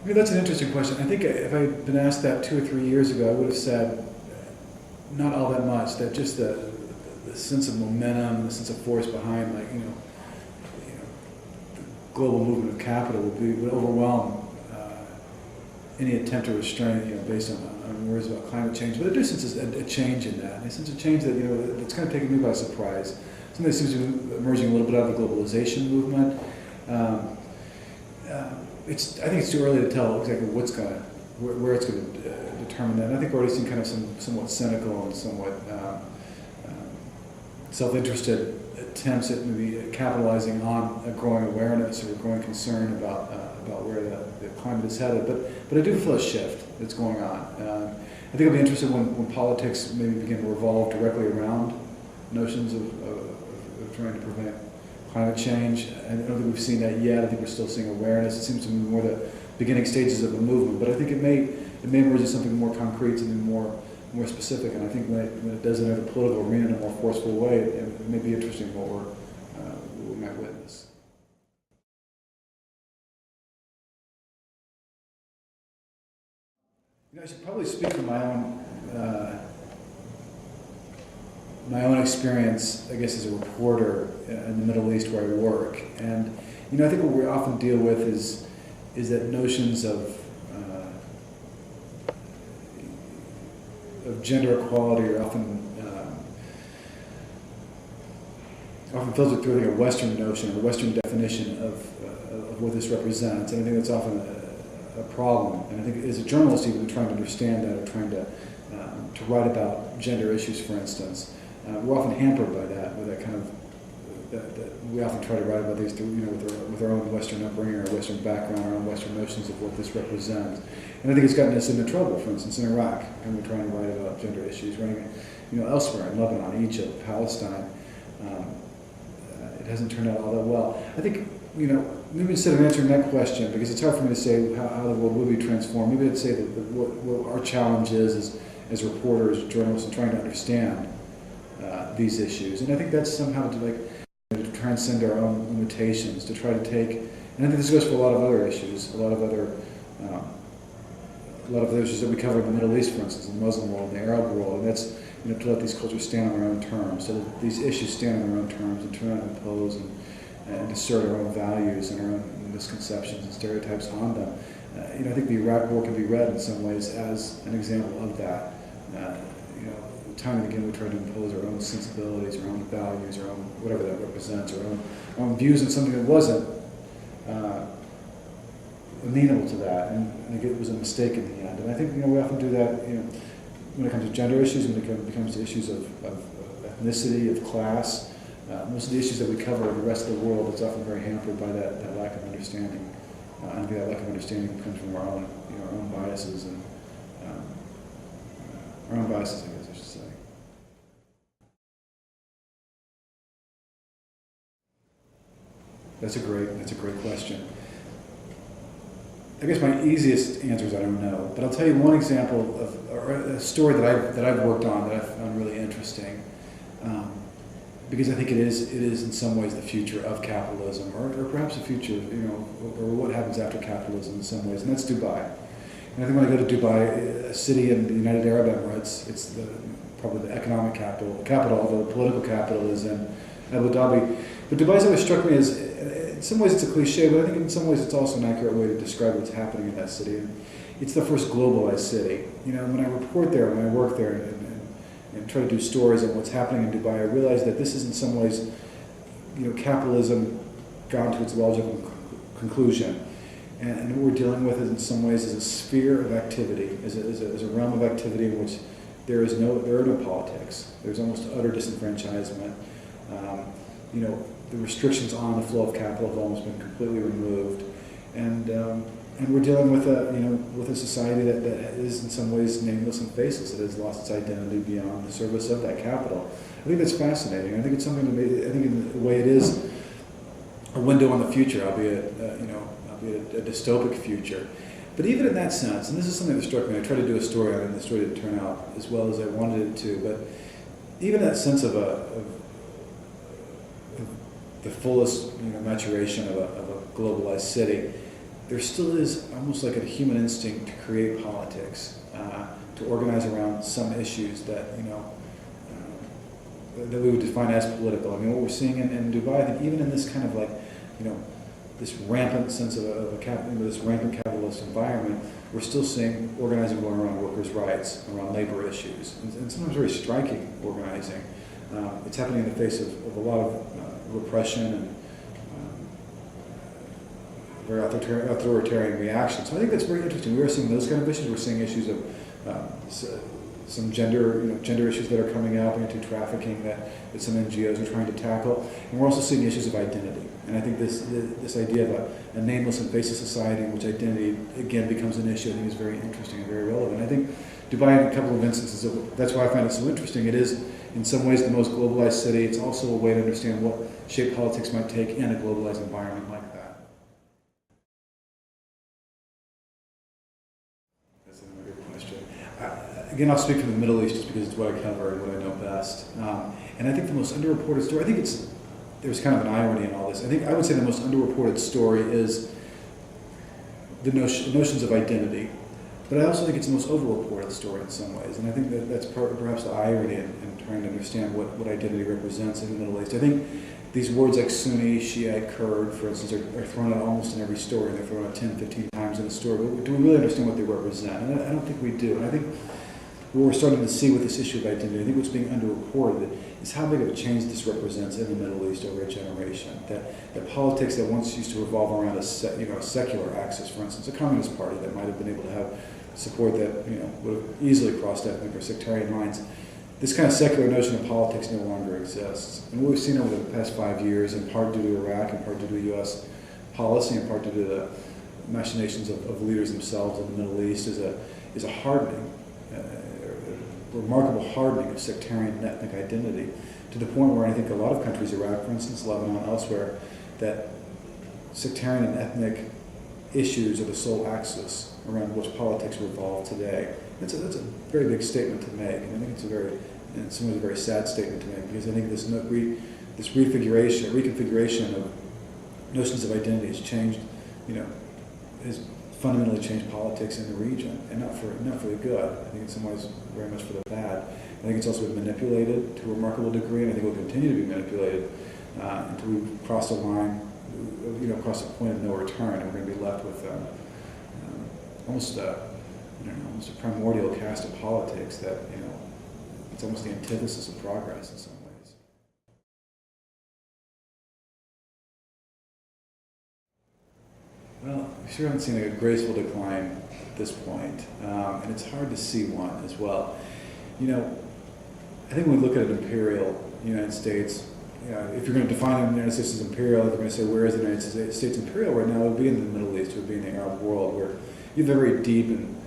I mean, that's an interesting question. I think if I had been asked that 2 or 3 years ago, I would have said not all that much. That just the sense of momentum, the sense of force behind, like the global movement of capital would overwhelm any attempt to restrain it, based on worries about climate change. But I do sense a change in that. I sense a change that it's kind of taken me by surprise. Something that seems to be emerging a little bit out of the globalization movement. I think it's too early to tell exactly where it's going to determine that. And I think we're already seeing kind of some somewhat cynical and somewhat self-interested attempts at maybe capitalizing on a growing awareness or a growing concern about where the climate is headed. But I do feel a shift that's going on. I think I'll be interested when politics maybe begin to revolve directly around notions of trying to prevent climate change. I don't think we've seen that yet. I think we're still seeing awareness. It seems to be more the beginning stages of a movement. But I think it may emerge as something more concrete, something more specific. And I think when it does enter the political arena in a more forceful way, it may be interesting what we might witness. I should probably speak from my own experience, I guess, as a reporter in the Middle East where I work. And I think what we often deal with is that notions of gender equality are often filtered through a Western notion or Western definition of what this represents. And I think that's often a problem. And I think as a journalist, even trying to understand that or trying to write about gender issues, for instance, we're often hampered by that, with that kind of, that we often try to write about these through, with our own Western upbringing, our Western background, our own Western notions of what this represents. And I think it's gotten us into trouble, for instance, in Iraq, and we're trying to write about gender issues, writing, elsewhere in Lebanon, Egypt, Palestine. It hasn't turned out all that well. I think, maybe instead of answering that question, because it's hard for me to say how the world will be transformed, maybe I'd say that what our challenge is as reporters, journalists, in trying to understand these issues. And I think that's somehow to transcend our own limitations, to try to take, and I think this goes for a lot of other issues, a lot of other issues that we cover in the Middle East, for instance, in the Muslim world, the Arab world, and that's to let these cultures stand on their own terms, so that these issues stand on their own terms and try to impose and assert our own values and our own misconceptions and stereotypes on them. I think the Iraq War can be read in some ways as an example of that. Time and again we try to impose our own sensibilities, our own values, our own whatever that represents, our own views on something that wasn't amenable to that, and I think it was a mistake in the end. And I think we often do that when it comes to gender issues, when it comes to issues of ethnicity, of class. Most of the issues that we cover in the rest of the world, it's often very hampered by that lack of understanding. I think that lack of understanding comes from our own biases and our own biases, I guess I should say. That's a great question. I guess my easiest answer is I don't know, but I'll tell you one example or a story that I've worked on that I found really interesting, because I think it is in some ways the future of capitalism, or perhaps the future, or what happens after capitalism in some ways, and that's Dubai. And I think when I go to Dubai, a city in the United Arab Emirates, it's probably the economic capital, although the political capital is in Abu Dhabi. But Dubai's always struck me as, in some ways it's a cliche, but I think in some ways it's also an accurate way to describe what's happening in that city. And it's the first globalized city. When I report there, when I work there and try to do stories on what's happening in Dubai, I realize that this is in some ways, capitalism gone to its logical conclusion. And what we're dealing with is in some ways is a sphere of activity, is a realm of activity in which there are no politics. There's almost utter disenfranchisement. The restrictions on the flow of capital have almost been completely removed, and we're dealing with a society that is in some ways nameless and faceless, that has lost its identity beyond the service of that capital. I think that's fascinating. I think it's something I think in the way it is a window on the future, albeit a dystopic future. But even in that sense, and this is something that struck me, I tried to do a story on it, and the story didn't turn out as well as I wanted it to. But even that sense of the fullest maturation of a globalized city, there still is almost like a human instinct to create politics, to organize around some issues that, that we would define as political. I mean, what we're seeing in Dubai, I think even in this kind of like, this rampant sense of this rampant capitalist environment, we're still seeing organizing going around workers' rights, around labor issues, and sometimes very striking organizing. It's happening in the face of a lot of repression and very authoritarian reaction. So I think that's very interesting. We are seeing those kind of issues. We're seeing issues of some gender issues that are coming out, anti-trafficking that some NGOs are trying to tackle, and we're also seeing issues of identity. And I think this idea of a nameless and faceless society in which identity again becomes an issue, I think is very interesting and very relevant. I think Dubai, in a couple of instances, that's why I find it so interesting. It is in some ways the most globalized city. It's also a way to understand what shape politics might take in a globalized environment like that. That's another good question. Again, I'll speak from the Middle East just because it's what I cover and what I know best. And I think the most underreported story, there's kind of an irony in all this. I would say the most underreported story is the notions of identity. But I also think it's the most overreported story in some ways. And I think that's perhaps the irony in trying to understand what identity represents in the Middle East. I think these words like Sunni, Shiite, Kurd, for instance, are thrown out almost in every story. They're thrown out 10, 15 times in a story. But do we really understand what they represent? And I don't think we do. And I think what we're starting to see with this issue of identity, I think what's being underreported is how big of a change this represents in the Middle East over a generation. That politics that once used to revolve around a secular axis, for instance, a communist party that might have been able to have support that would have easily crossed ethnic or sectarian lines. This kind of secular notion of politics no longer exists. And what we've seen over the past 5 years, in part due to Iraq, in part due to U.S. policy, in part due to the machinations of leaders themselves in the Middle East, is a hardening, remarkable hardening of sectarian and ethnic identity, to the point where I think a lot of countries, Iraq, for instance, Lebanon, elsewhere, that sectarian and ethnic issues are the sole axis around which politics revolve today. That's a very big statement to make, and I think it's in some ways a very sad statement to make, because I think this reconfiguration of notions of identity has changed, has fundamentally changed politics in the region, and not for the good. I think in some ways very much for the bad. I think it's also been manipulated to a remarkable degree, and I think it will continue to be manipulated until we cross a line, across a point of no return, and we're going to be left with almost a primordial cast of politics that, it's almost the antithesis of progress in some ways. Well, we sure haven't seen a graceful decline at this point, and it's hard to see one as well. I think when we look at an imperial United States, if you're going to define the United States as imperial, if you're going to say where is the United States imperial right now, it would be in the Middle East, it would be in the Arab world, where you have a very deep and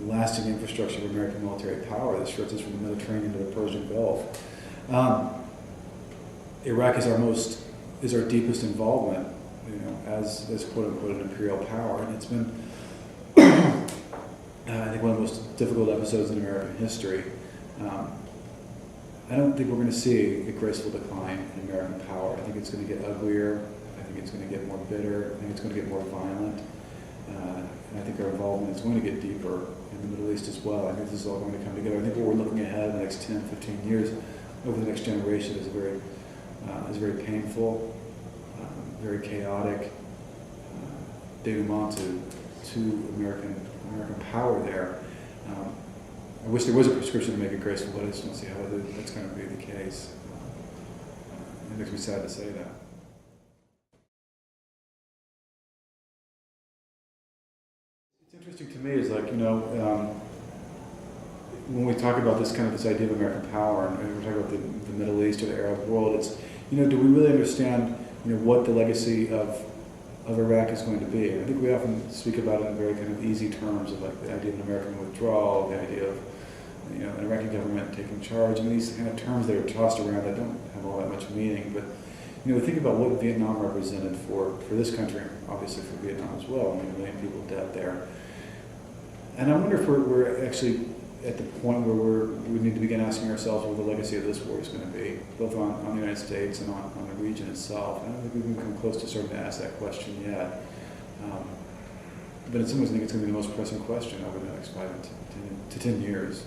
lasting infrastructure of American military power that stretches from the Mediterranean to the Persian Gulf. Iraq is our deepest involvement, as quote unquote an imperial power, and it's been I think one of the most difficult episodes in American history. I don't think we're going to see a graceful decline in American power. I think it's going to get uglier. I think it's going to get more bitter. I think it's going to get more violent. And I think our involvement is going to get deeper in the Middle East as well. I think this is all going to come together. I think what we're looking ahead in the next 10, 15 years over the next generation is very painful, very chaotic denouement to American power there. I wish there was a prescription to make it graceful, but I just don't see how that's going to be the case. It makes me sad to say that. It's interesting to me is when we talk about this idea of American power, and we're talking about the Middle East or the Arab world, it's, do we really understand, what the legacy of Iraq is going to be? And I think we often speak about it in very kind of easy terms of the idea of an American withdrawal, the idea of an Iraqi government taking charge. I mean, these kind of terms that are tossed around that don't have all that much meaning. But we think about what Vietnam represented for this country, obviously for Vietnam as well. I mean, 1 million people dead there. And I wonder if we're actually at the point where we need to begin asking ourselves what the legacy of this war is going to be, both on the United States and on the region itself. I don't think we've even come close to starting to ask that question yet. but in some ways I think it's going to be the most pressing question over the next 5 to 10 years.